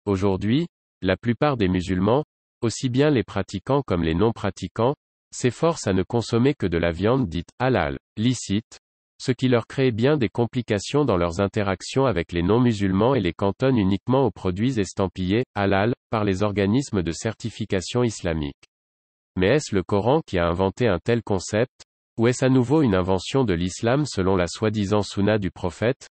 Aujourd'hui, la plupart des musulmans, aussi bien les pratiquants comme les non-pratiquants, s'efforcent à ne consommer que de la viande dite halal, licite, ce qui leur crée bien des complications dans leurs interactions avec les non-musulmans et les cantonne uniquement aux produits estampillés halal par les organismes de certification islamique. Mais est-ce le Coran qui a inventé un tel concept, ou est-ce à nouveau une invention de l'islam selon la soi-disant sunna du prophète?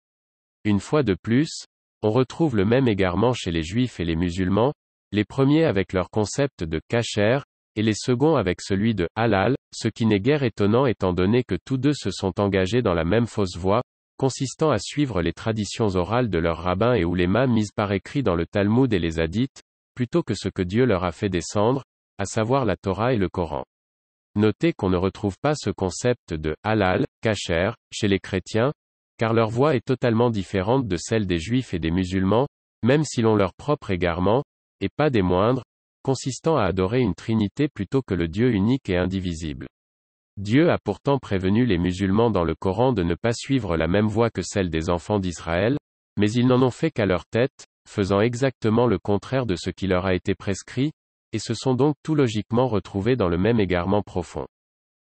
Une fois de plus, on retrouve le même égarement chez les juifs et les musulmans, les premiers avec leur concept de kasher, et les seconds avec celui de halal, ce qui n'est guère étonnant étant donné que tous deux se sont engagés dans la même fausse voie, consistant à suivre les traditions orales de leurs rabbins et oulémas mises par écrit dans le Talmud et les hadiths, plutôt que ce que Dieu leur a fait descendre, à savoir la Torah et le Coran. Notez qu'on ne retrouve pas ce concept de halal, kasher, chez les chrétiens, car leur voie est totalement différente de celle des juifs et des musulmans, même si l'on leur propre égarement, et pas des moindres, consistant à adorer une trinité plutôt que le Dieu unique et indivisible. Dieu a pourtant prévenu les musulmans dans le Coran de ne pas suivre la même voie que celle des enfants d'Israël, mais ils n'en ont fait qu'à leur tête, faisant exactement le contraire de ce qui leur a été prescrit, et se sont donc tout logiquement retrouvés dans le même égarement profond.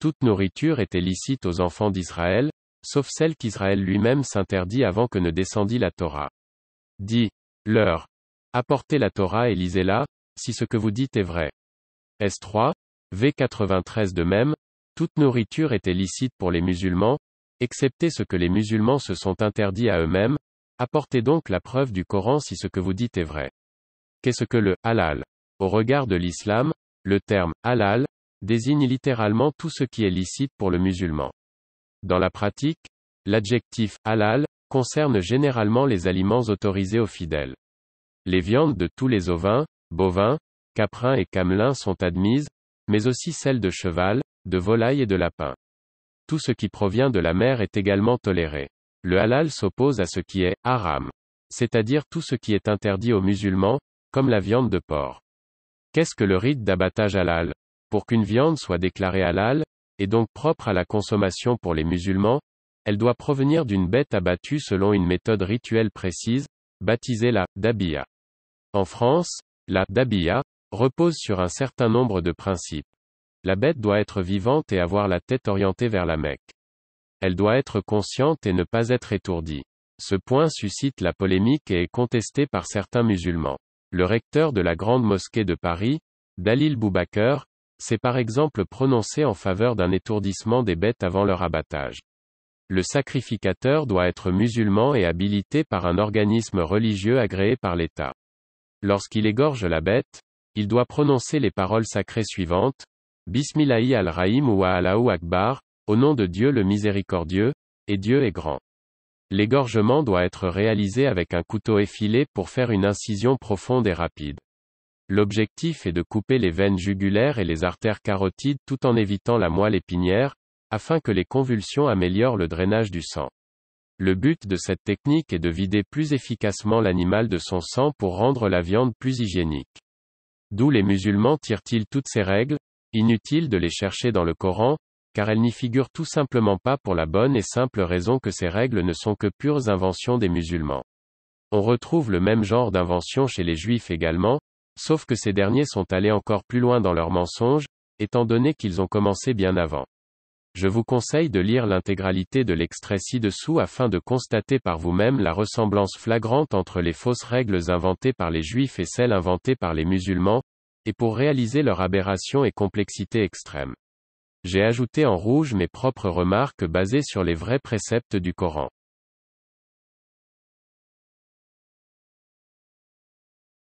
Toute nourriture était licite aux enfants d'Israël, sauf celle qu'Israël lui-même s'interdit avant que ne descendît la Torah. Dit leur, apportez la Torah et lisez-la, si ce que vous dites est vrai. S3, V93 de même, toute nourriture était licite pour les musulmans, excepté ce que les musulmans se sont interdits à eux-mêmes, apportez donc la preuve du Coran si ce que vous dites est vrai. Qu'est-ce que le halal? Au regard de l'islam, le terme halal désigne littéralement tout ce qui est licite pour le musulman. Dans la pratique, l'adjectif halal concerne généralement les aliments autorisés aux fidèles. Les viandes de tous les ovins, bovins, caprins et camelins sont admises, mais aussi celles de cheval, de volaille et de lapin. Tout ce qui provient de la mer est également toléré. Le halal s'oppose à ce qui est haram, c'est-à-dire tout ce qui est interdit aux musulmans, comme la viande de porc. Qu'est-ce que le rite d'abattage halal? Pour qu'une viande soit déclarée halal, et donc propre à la consommation pour les musulmans, elle doit provenir d'une bête abattue selon une méthode rituelle précise, baptisée la dabiya. En France, la dabiya repose sur un certain nombre de principes. La bête doit être vivante et avoir la tête orientée vers la Mecque. Elle doit être consciente et ne pas être étourdie. Ce point suscite la polémique et est contesté par certains musulmans. Le recteur de la Grande Mosquée de Paris, Dalil Boubaker, s'est par exemple prononcé en faveur d'un étourdissement des bêtes avant leur abattage. Le sacrificateur doit être musulman et habilité par un organisme religieux agréé par l'État. Lorsqu'il égorge la bête, il doit prononcer les paroles sacrées suivantes, Bismillahi al-Rahim ou Allahu Akbar, au nom de Dieu le miséricordieux, et Dieu est grand. L'égorgement doit être réalisé avec un couteau effilé pour faire une incision profonde et rapide. L'objectif est de couper les veines jugulaires et les artères carotides tout en évitant la moelle épinière, afin que les convulsions améliorent le drainage du sang. Le but de cette technique est de vider plus efficacement l'animal de son sang pour rendre la viande plus hygiénique. D'où les musulmans tirent-ils toutes ces règles? Inutile de les chercher dans le Coran, car elles n'y figurent tout simplement pas pour la bonne et simple raison que ces règles ne sont que pures inventions des musulmans. On retrouve le même genre d'inventions chez les juifs également, sauf que ces derniers sont allés encore plus loin dans leurs mensonges, étant donné qu'ils ont commencé bien avant. Je vous conseille de lire l'intégralité de l'extrait ci-dessous afin de constater par vous-même la ressemblance flagrante entre les fausses règles inventées par les juifs et celles inventées par les musulmans, et pour réaliser leur aberration et complexité extrême. J'ai ajouté en rouge mes propres remarques basées sur les vrais préceptes du Coran.